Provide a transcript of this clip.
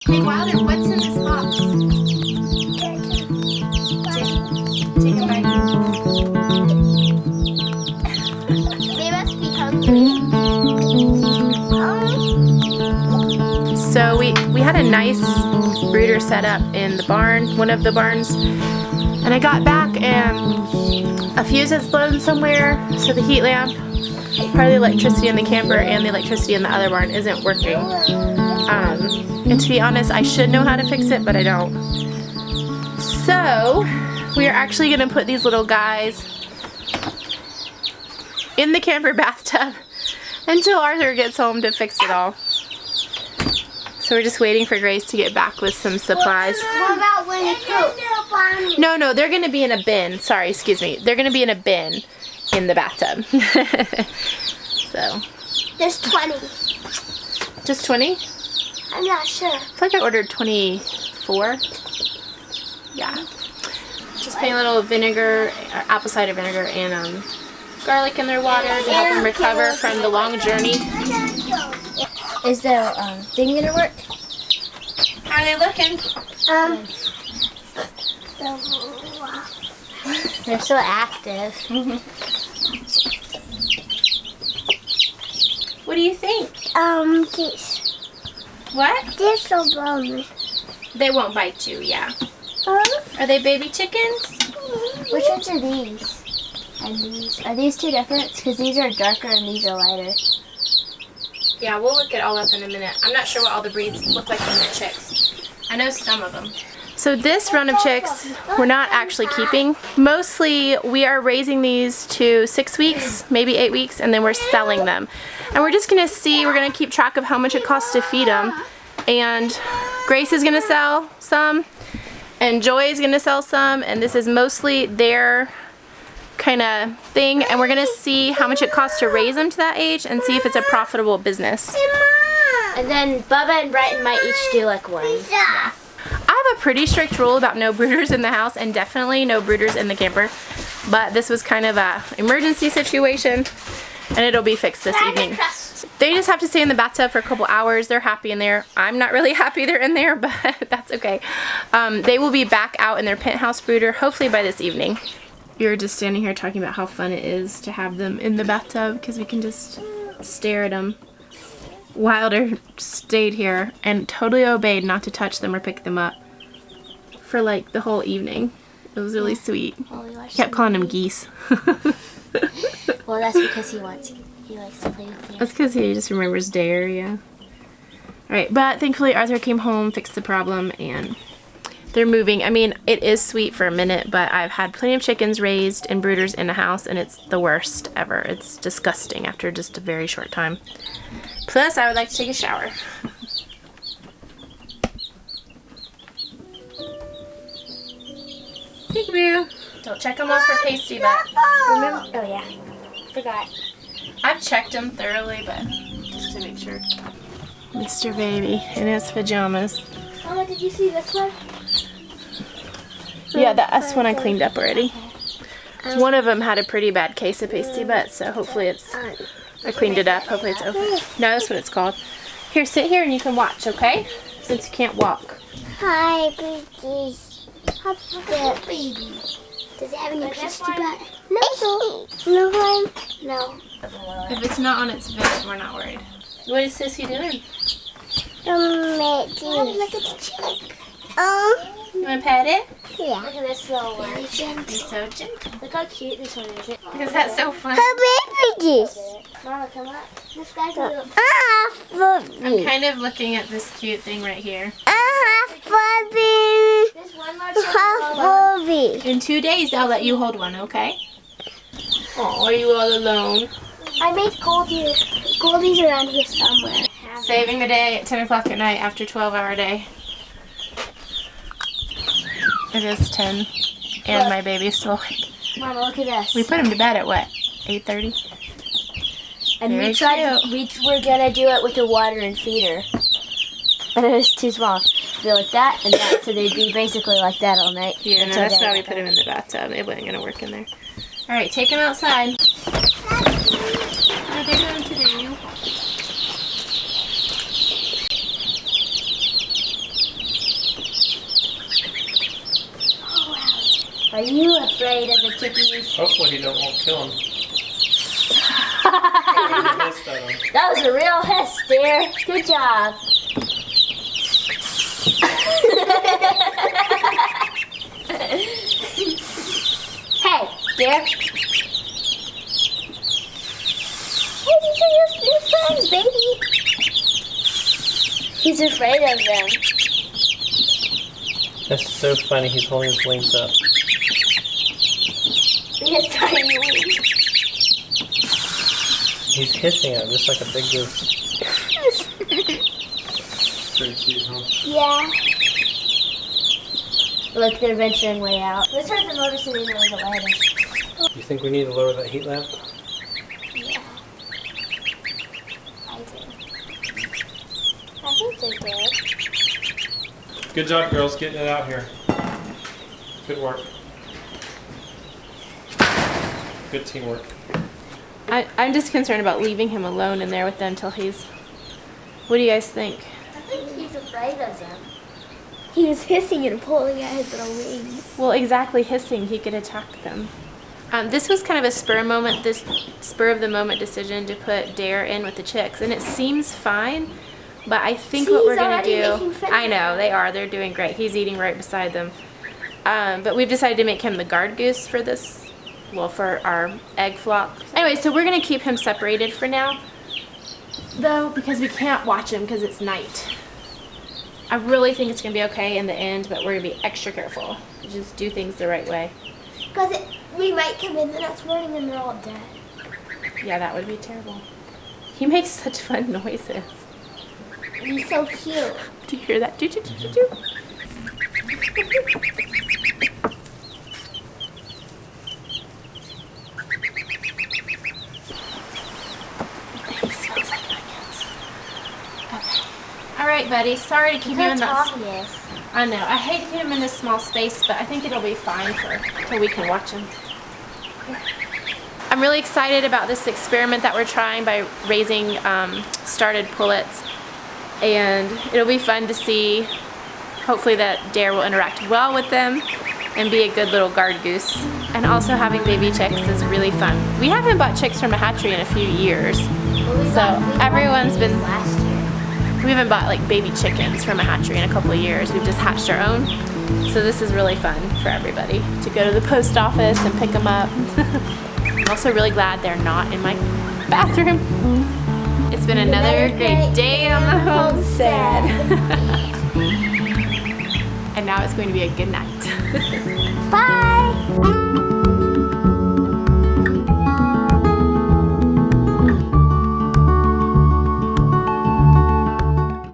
Hey Wilder, what's in this box? Take a bite. They must be hungry. So we had a nice brooder set up in the barn, one of the barns, and I got back and a fuse has blown somewhere, so the heat lamp, part of the electricity in the camper and the electricity in the other barn isn't working. And to be honest, I should know how to fix it, but I don't. So we are actually going to put these little guys in the camper bathtub until Arthur gets home to fix it all. So we're just waiting for Grace to get back with some supplies. What about when you poop? No, they're going to be in a bin. Sorry, excuse me. They're going to be in a bin in the bathtub. So. There's 20. Just 20? I'm not sure. I feel like I ordered 24. Yeah. Just putting a little vinegar, or apple cider vinegar, and garlic in their water to help them recover from the long journey. Is the thing gonna work? How are they looking? They're so active. What do you think? These. What? They're so bummy. They won't bite you, yeah. Are they baby chickens? Which ones are these? And these? Are these two different? Because these are darker and these are lighter. Yeah, we'll look it all up in a minute. I'm not sure what all the breeds look like in their chicks. I know some of them. So this run of chicks we're not actually keeping. Mostly we are raising these to 6 weeks, maybe 8 weeks, and then we're selling them. And we're just going to see, we're going to keep track of how much it costs to feed them. And Grace is going to sell some, and Joy is going to sell some, and this is mostly their kind of thing. And we're going to see how much it costs to raise them to that age and see if it's a profitable business. And then Bubba and Brighton might each do like one. I have a pretty strict rule about no brooders in the house and definitely no brooders in the camper. But this was kind of a emergency situation and it'll be fixed this evening. They just have to stay in the bathtub for a couple hours. They're happy in there. I'm not really happy they're in there, but that's okay. They will be back out in their penthouse brooder hopefully by this evening. You're just standing here talking about how fun it is to have them in the bathtub because we can just stare at them. Wilder stayed here and totally obeyed not to touch them or pick them up for like the whole evening. It was really sweet. He kept calling them geese. Well, that's because he likes to play with you. That's because he just remembers Dare, yeah. Alright, but thankfully Arthur came home, fixed the problem, and they're moving. I mean, it is sweet for a minute, but I've had plenty of chickens raised and brooders in the house, and it's the worst ever. It's disgusting after just a very short time. Plus, I would like to take a shower. Peekaboo. Don't check them off for pasty, but Remember? Oh yeah, forgot. I've checked them thoroughly, but just to make sure. Mr. Baby in his pajamas. Mama, did you see this one? Yeah, that's one I cleaned up already. One of them had a pretty bad case of pasty butt, so hopefully it's... I cleaned it up. Hopefully it's okay. No, that's what it's called. Here, sit here and you can watch, okay? Since you can't walk. Hi, babies. Hi, baby. Does it have any pasty butt? No. No one? No. If it's not on its vent, we're not worried. What is Sissy doing? Look at the chick. You want to pet it? Yeah. Look at this little one. It's so gentle. Look how cute this one is. Because that's so fun. Her babies. Mama, come up. This guy's a little... I'm kind of looking at this cute thing right here. This one more In 2 days, I'll let you hold one, okay? Oh, are you all alone? I made Goldie. Goldie's around here somewhere. Saving the day at 10 o'clock at night after a 12-hour day. It is 10, and my baby's still awake. Mama, look at this. We put him to bed at what? 8:30? And we were gonna do it with a water and feeder. And it was too small. They're like that and that, so they'd be basically like that all night. Yeah, no, that's why we put him in the bathtub. It wasn't gonna work in there. Alright, take him outside. What are they doing to you? Are you afraid of the chickies? Hopefully he won't kill him. That was a real hiss, dear. Good job. Hey, dear. Hey, these are your new friends, baby. He's afraid of them. That's so funny. He's holding his wings up. He has tiny wings. He's hissing at him just like a big goose. Pretty cute, huh? Yeah. Look, they're venturing way out. Let's start the motor so they know the light is. You think we need to lower that heat lamp? Yeah. I do. I think they're good. Good job, girls, getting it out here. Good work. Good teamwork. I'm just concerned about leaving him alone in there with them till he's... What do you guys think? I think he's afraid of them. He was hissing and pulling at his little wings. Well, exactly, hissing, he could attack them. This was kind of a spur of the moment decision to put Dare in with the chicks, and it seems fine, but I think what we're gonna do, I know, they're doing great. He's eating right beside them. But we've decided to make him the guard goose for this, well, for our egg flock. Anyway, so we're gonna keep him separated for now, though, because we can't watch him because it's night. I really think it's gonna be okay in the end, but we're gonna be extra careful. Just do things the right way. Because we might come in the next morning and they're all dead. Yeah, that would be terrible. He makes such fun noises. He's so cute. Do you hear that? Do. He smells like onions. Okay. All right, buddy. Sorry to keep you in that. I know. I hate to keep him in this small space, but I think it'll be fine till we can watch him. I'm really excited about this experiment that we're trying by raising started pullets, and it'll be fun to see. Hopefully that Dare will interact well with them and be a good little guard goose. And also having baby chicks is really fun. We haven't bought chicks from a hatchery in a few years, so everyone's been. We haven't bought like baby chickens from a hatchery in a couple of years. We've just hatched our own. So this is really fun for everybody to go to the post office and pick them up. I'm also really glad they're not in my bathroom. It's been another great day on the homestead. And now it's going to be a good night. Bye!